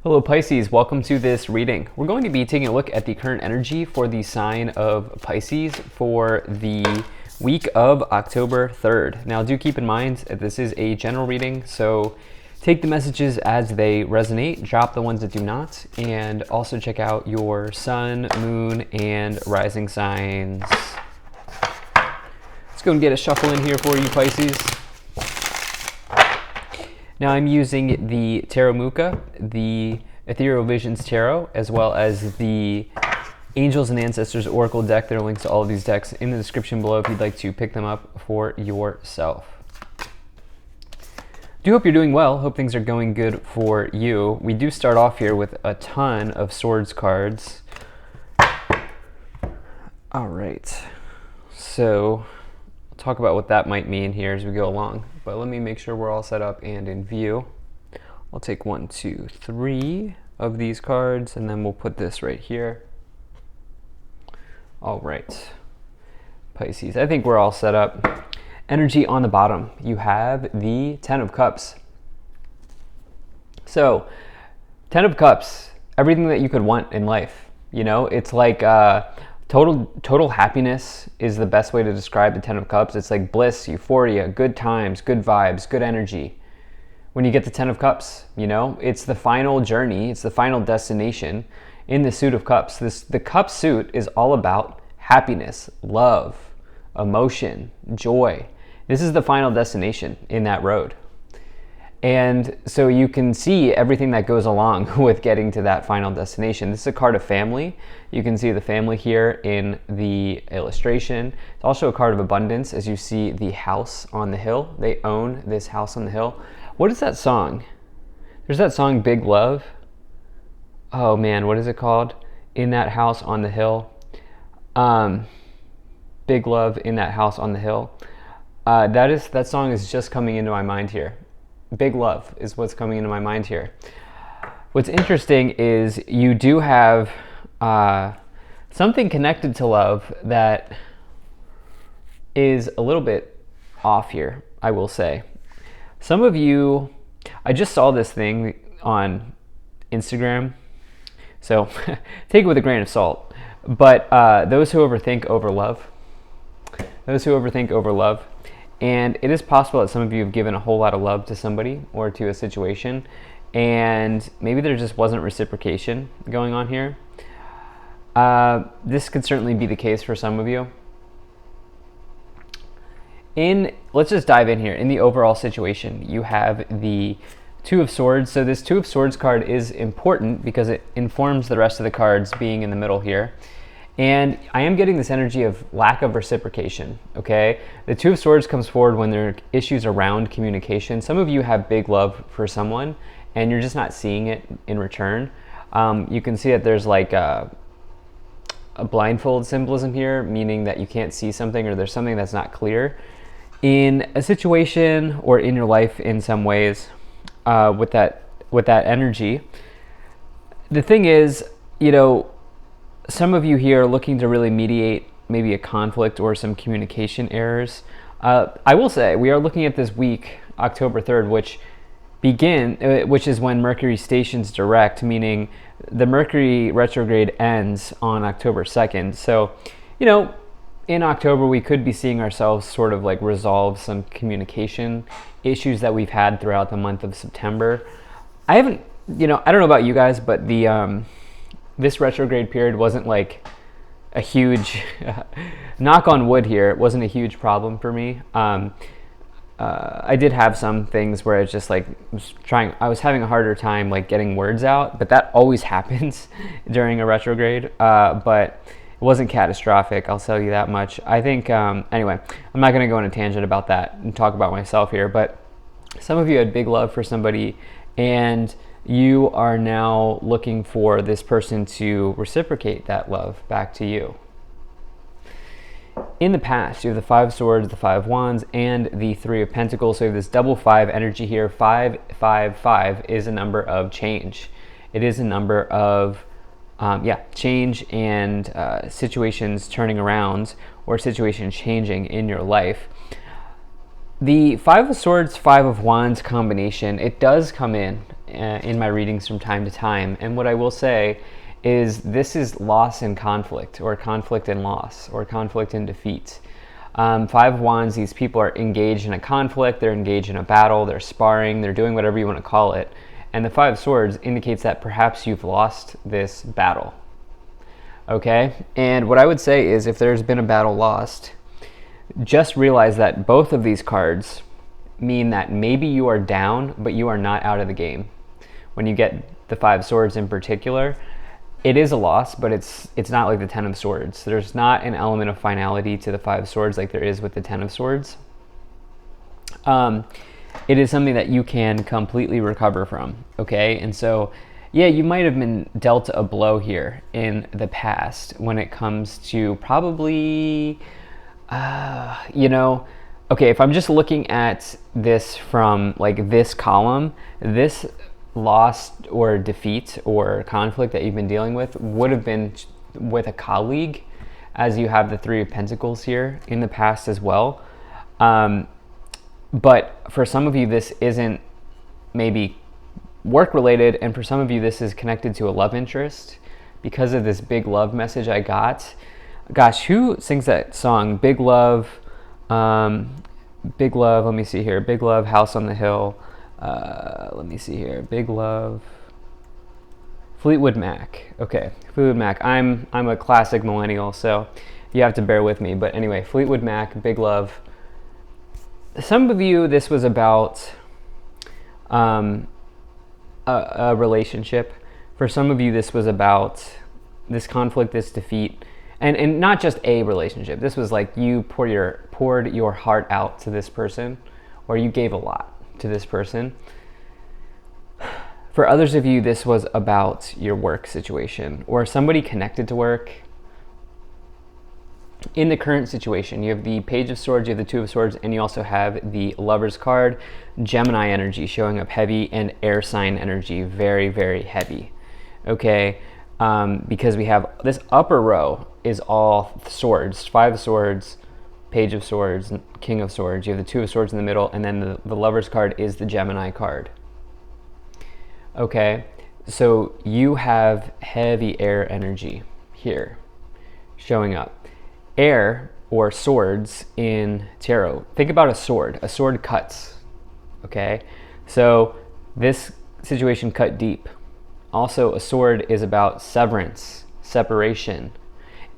Hello Pisces, welcome to this reading. We're going to be taking a look at the current energy for the sign of Pisces for the week of October 3rd. Now do keep in mind that this is a general reading, so take the messages as they resonate, drop the ones that do not, and also check out your sun, moon, and rising signs. Let's go and get a shuffle in here for you Pisces. Now I'm using the Tarot Muka, the Ethereal Visions Tarot, as well as the Angels and Ancestors Oracle deck. There are links to all of these decks in the description below if you'd like to pick them up for yourself. Do hope you're doing well. Hope things are going good for you. We do start off here with a ton of Swords cards. All right, so we'll talk about what that might mean here as we go along. But let me make sure we're all set up and in view. I'll take 1, 2, 3 of these cards, and then we'll put this right here. All right, Pisces, I think we're all set up. Energy on the bottom, you have the Ten of Cups. So, Ten of Cups, everything that you could want in life. You know, it's like total happiness is the best way to describe the Ten of Cups. It's like bliss, euphoria, good times, good vibes, good energy. When you get the Ten of Cups, you know, it's the final journey, it's the final destination in the Suit of Cups. The Cup suit is all about happiness, love, emotion, joy. This is the final destination in that road. And so you can see everything that goes along with getting to that final destination. This is a card of family. You can see the family here in the illustration. It's also a card of abundance as you see the house on the hill. They own this house on the hill. What is that song? There's that song, Big Love. Oh man, what is it called? In that house on the hill. Big Love in that house on the hill. That song is just coming into my mind here. Big Love is what's coming into my mind here. What's interesting is you do have something connected to love that is a little bit off here, I will say. Some of you, I just saw this thing on Instagram, so take it with a grain of salt. But those who overthink overlove. Those who overthink overlove. And it is possible that some of you have given a whole lot of love to somebody or to a situation, and maybe there just wasn't reciprocation going on here. This could certainly be the case for some of you. Let's just dive in here. In the overall situation, you have the Two of Swords. So this Two of Swords card is important because it informs the rest of the cards being in the middle here. And I am getting this energy of lack of reciprocation, okay? The Two of Swords comes forward when there are issues around communication. Some of you have big love for someone and you're just not seeing it in return. You can see that there's like a blindfold symbolism here, meaning that you can't see something or there's something that's not clear in a situation or in your life in some ways with that energy. The thing is, you know, some of you here are looking to really mediate maybe a conflict or some communication errors. I will say we are looking at this week, October 3rd, which is when Mercury stations direct, meaning the Mercury retrograde ends on October 2nd. So, you know, in October we could be seeing ourselves sort of like resolve some communication issues that we've had throughout the month of September. I don't know about you guys, but this retrograde period wasn't like a huge, knock on wood here, it wasn't a huge problem for me. I did have some things where it's just like, I was having a harder time like getting words out, but that always happens during a retrograde, but it wasn't catastrophic, I'll tell you that much. I think, anyway, I'm not gonna go on a tangent about that and talk about myself here, but some of you had big love for somebody and you are now looking for this person to reciprocate that love back to you. In the past, you have the Five of Swords, the Five of Wands, and the Three of Pentacles. So you have this double five energy here. 5, 5, 5 is a number of change. It is a number of change and situations turning around or situations changing in your life. The Five of Swords, Five of Wands combination, it does come in in my readings from time to time. And what I will say is this is loss and conflict, or conflict and loss, or conflict and defeat. Five of Wands, these people are engaged in a conflict, they're engaged in a battle, they're sparring, they're doing whatever you want to call it. And the Five of Swords indicates that perhaps you've lost this battle. Okay? And what I would say is if there's been a battle lost, just realize that both of these cards mean that maybe you are down, but you are not out of the game. When you get the Five of Swords in particular, it is a loss, but it's not like the Ten of Swords. There's not an element of finality to the Five of Swords like there is with the Ten of Swords. It is something that you can completely recover from, okay? And so, yeah, you might have been dealt a blow here in the past when it comes to probably, okay, if I'm just looking at this from like this column, this loss or defeat or conflict that you've been dealing with would have been with a colleague, as you have the Three of Pentacles here in the past as well. But for some of you, this isn't maybe work related, and for some of you, this is connected to a love interest because of this big love message I got. Gosh, who sings that song? Big Love, Big Love, let me see here. Big Love, House on the Hill. Let me see here. Big Love, Fleetwood Mac. Okay, Fleetwood Mac. I'm a classic millennial, so you have to bear with me. But anyway, Fleetwood Mac, Big Love. Some of you, this was about a relationship. For some of you, this was about this conflict, this defeat, and not just a relationship. This was like you poured your heart out to this person, or you gave a lot to this person. For others of you, this was about your work situation or somebody connected to work. In the current situation, you have the Page of Swords, you have the Two of Swords, and you also have the Lover's card. Gemini energy showing up heavy, and air sign energy very, very heavy. Okay, because we have this upper row is all swords, Five of Swords, Page of Swords, King of Swords. You have the Two of Swords in the middle, and then the Lover's card is the Gemini card. Okay, so you have heavy air energy here showing up. Air, or swords in tarot. Think about a sword. A sword cuts, okay? So this situation cut deep. Also, a sword is about severance, separation.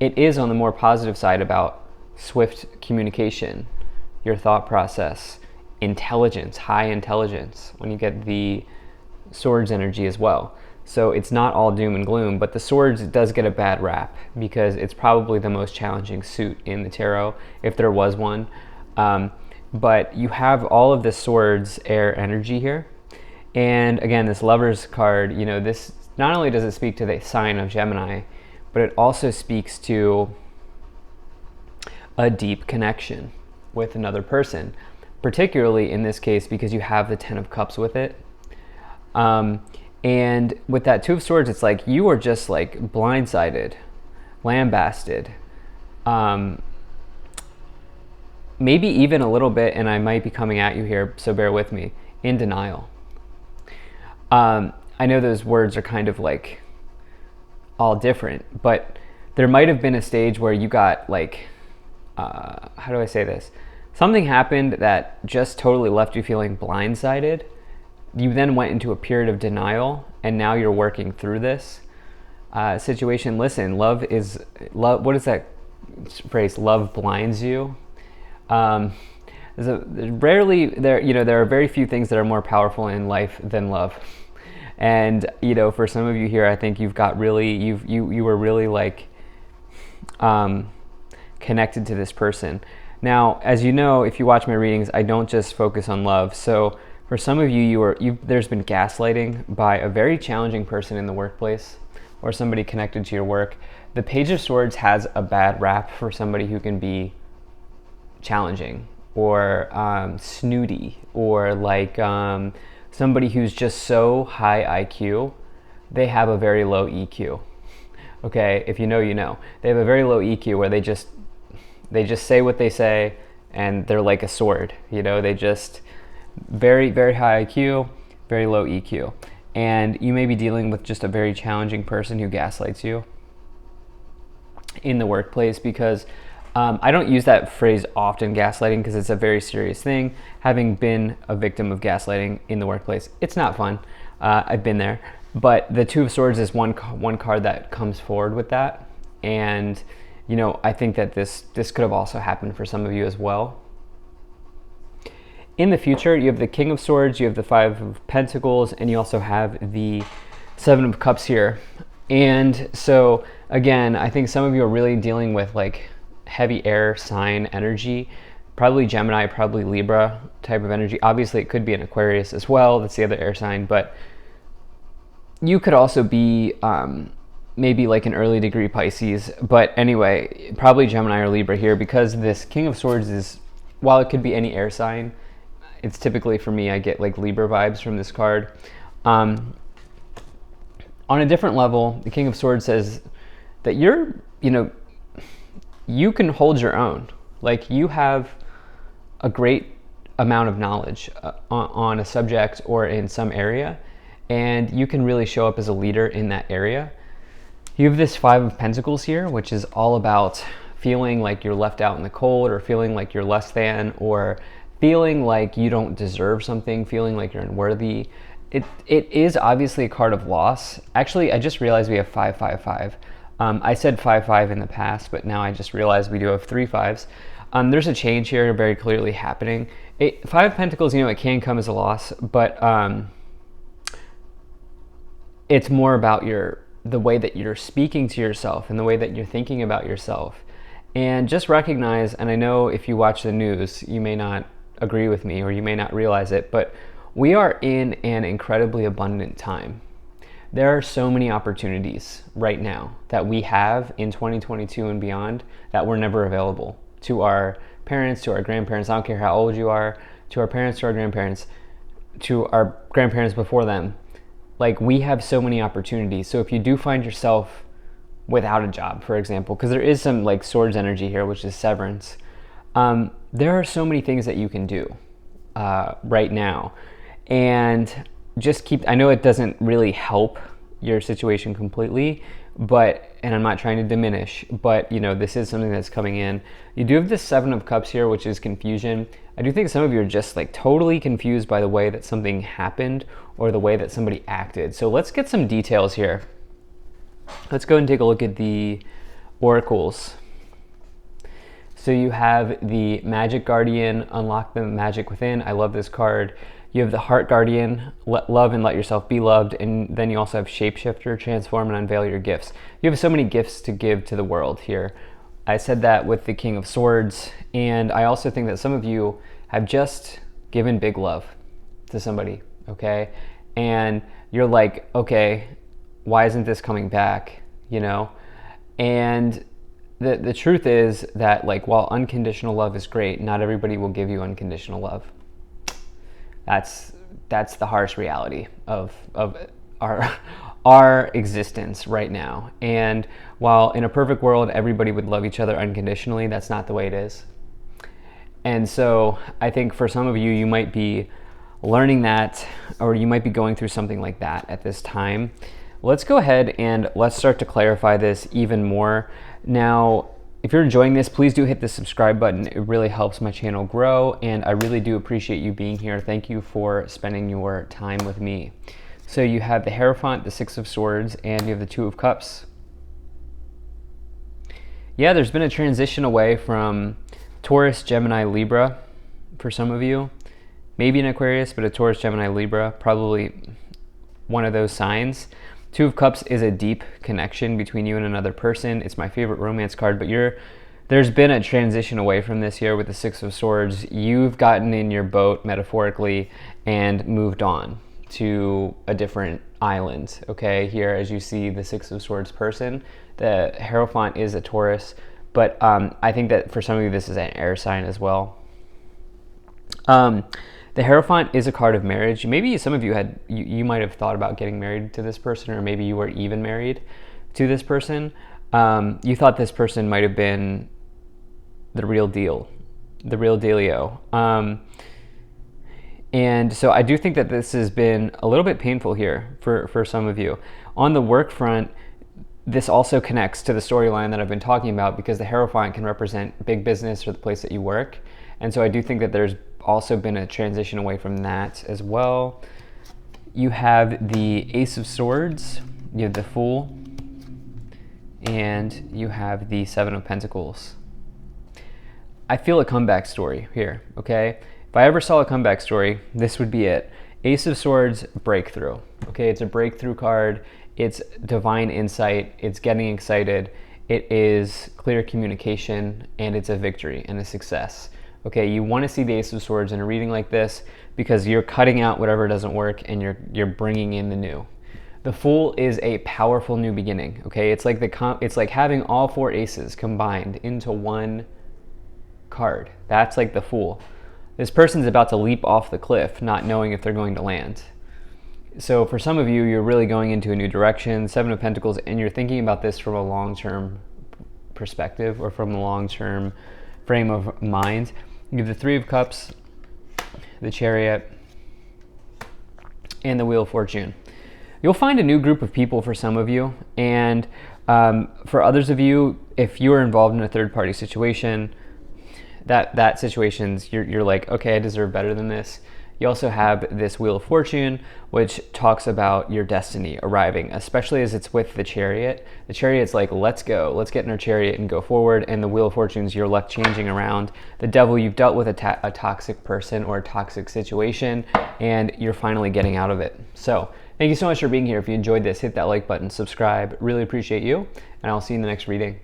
It is on the more positive side about swift communication, your thought process, intelligence, high intelligence, when you get the swords energy as well. So it's not all doom and gloom, but the swords does get a bad rap because it's probably the most challenging suit in the tarot, if there was one. But you have all of the swords air energy here. And again, this Lover's card, you know, this not only does it speak to the sign of Gemini, but it also speaks to a deep connection with another person, particularly in this case because you have the Ten of Cups with it. And with that Two of Swords, it's like you are just like blindsided, lambasted, maybe even a little bit, and I might be coming at you here, so bear with me, in denial. I know those words are kind of like all different, but there might have been a stage where you got like, how do I say this? Something happened that just totally left you feeling blindsided. You then went into a period of denial, and now you're working through this situation. Listen, love is love. What is that phrase? Love blinds you. Rarely there. You know, there are very few things that are more powerful in life than love. And you know, for some of you here, I think you've got really, you were really like connected to this person. Now, as you know, if you watch my readings, I don't just focus on love. So for some of you, there's been gaslighting by a very challenging person in the workplace or somebody connected to your work. The Page of Swords has a bad rap for somebody who can be challenging or snooty, or like somebody who's just so high IQ, they have a very low EQ. Okay, if you know, you know. They have a very low EQ where they just say what they say, and they're like a sword. You know, they just very, very high IQ, very low EQ. and you may be dealing with just a very challenging person who gaslights you in the workplace, because I don't use that phrase often, gaslighting, because it's a very serious thing. Having been a victim of gaslighting in the workplace, it's not fun. I've been there. But the Two of Swords is one card that comes forward with that. And, you know, I think that this could have also happened for some of you as well. In the future, you have the King of Swords, you have the Five of Pentacles, and you also have the Seven of Cups here. And so, again, I think some of you are really dealing with like heavy air sign energy, probably Gemini, probably Libra type of energy. Obviously, it could be an Aquarius as well. That's the other air sign. But you could also be maybe like an early degree Pisces. But anyway, probably Gemini or Libra here, because this King of Swords is, while it could be any air sign, it's typically, for me, I get like Libra vibes from this card. On a different level, the King of Swords says that you're, you know, you can hold your own. Like, you have a great amount of knowledge on a subject or in some area, and you can really show up as a leader in that area. You have this Five of Pentacles here, which is all about feeling like you're left out in the cold, or feeling like you're less than, or feeling like you don't deserve something, feeling like you're unworthy. It is obviously a card of loss. Actually, I just realized we have 555. I said 55 in the past, but now I just realized we do have 3 5s. There's a change here very clearly happening. Five of Pentacles, you know, it can come as a loss, but it's more about the way that you're speaking to yourself and the way that you're thinking about yourself. And just recognize, and I know if you watch the news, you may not agree with me or you may not realize it, but we are in an incredibly abundant time. There are so many opportunities right now that we have in 2022 and beyond that were never available to our parents, to our grandparents. I don't care how old you are, to our parents, to our grandparents, to our grandparents before them. Like, we have so many opportunities. So if you do find yourself without a job, for example, because there is some like swords energy here, which is severance, there are so many things that you can do right now. And just I know it doesn't really help your situation completely, and I'm not trying to diminish, but you know, this is something that's coming in. You do have this Seven of Cups here, which is confusion. I do think some of you are just like totally confused by the way that something happened or the way that somebody acted. So let's get some details here. Let's go and take a look at the oracles. So you have the Magic Guardian, unlock the magic within. I love this card. You have the Heart Guardian, love and let yourself be loved. And then you also have Shapeshifter, transform and unveil your gifts. You have so many gifts to give to the world here. I said that with the King of Swords. And I also think that some of you have just given big love to somebody, okay? And you're like, okay, why isn't this coming back, you know? And the truth is that, like, while unconditional love is great, not everybody will give you unconditional love. That's the harsh reality of our existence right now. And while in a perfect world everybody would love each other unconditionally, that's not the way it is. And so I think for some of you, you might be learning that, or you might be going through something like that at this time. Let's go ahead and let's start to clarify this even more. Now, if you're enjoying this, please do hit the subscribe button. It really helps my channel grow, and I really do appreciate you being here. Thank you for spending your time with me. So you have the Hierophant, the Six of Swords, and you have the Two of Cups. Yeah, there's been a transition away from Taurus, Gemini, Libra for some of you. Maybe an Aquarius, but a Taurus, Gemini, Libra, probably one of those signs. Two of Cups is a deep connection between you and another person. It's my favorite romance card, but there's been a transition away from this here with the Six of Swords. You've gotten in your boat, metaphorically, and moved on to a different island, okay? Here, as you see the Six of Swords person, the Hierophant is a Taurus, but I think that for some of you, this is an air sign as well. The Hierophant is a card of marriage. Maybe some of you you might have thought about getting married to this person, or maybe you were even married to this person. You thought this person might have been the real deal, the real dealio. And so I do think that this has been a little bit painful here for some of you. On the work front, this also connects to the storyline that I've been talking about, because the Hierophant can represent big business or the place that you work. And so I do think that there's also been a transition away from that as well. You have the Ace of Swords, you have the Fool, and you have the Seven of Pentacles. I feel a comeback story here, okay? If I ever saw a comeback story, this would be it. Ace of Swords, breakthrough, okay? It's a breakthrough card. It's divine insight. It's getting excited. It is clear communication, and it's a victory and a success. Okay, you want to see the Ace of Swords in a reading like this because you're cutting out whatever doesn't work and you're bringing in the new. The Fool is a powerful new beginning. Okay, it's like having all four aces combined into one card. That's like the Fool. This person's about to leap off the cliff, not knowing if they're going to land. So for some of you, you're really going into a new direction, Seven of Pentacles, and you're thinking about this from a long-term perspective or from a long-term frame of mind. You have the Three of Cups, the Chariot, and the Wheel of Fortune. You'll find a new group of people for some of you, and for others of you, if you are involved in a third-party situation, that situation's you're like, okay, I deserve better than this. You also have this Wheel of Fortune, which talks about your destiny arriving, especially as it's with the Chariot. The Chariot's like, let's go, let's get in our chariot and go forward. And the Wheel of Fortune's your luck changing around. The Devil, you've dealt with a toxic person or a toxic situation, and you're finally getting out of it. So thank you so much for being here. If you enjoyed this, hit that like button, subscribe. Really appreciate you, and I'll see you in the next reading.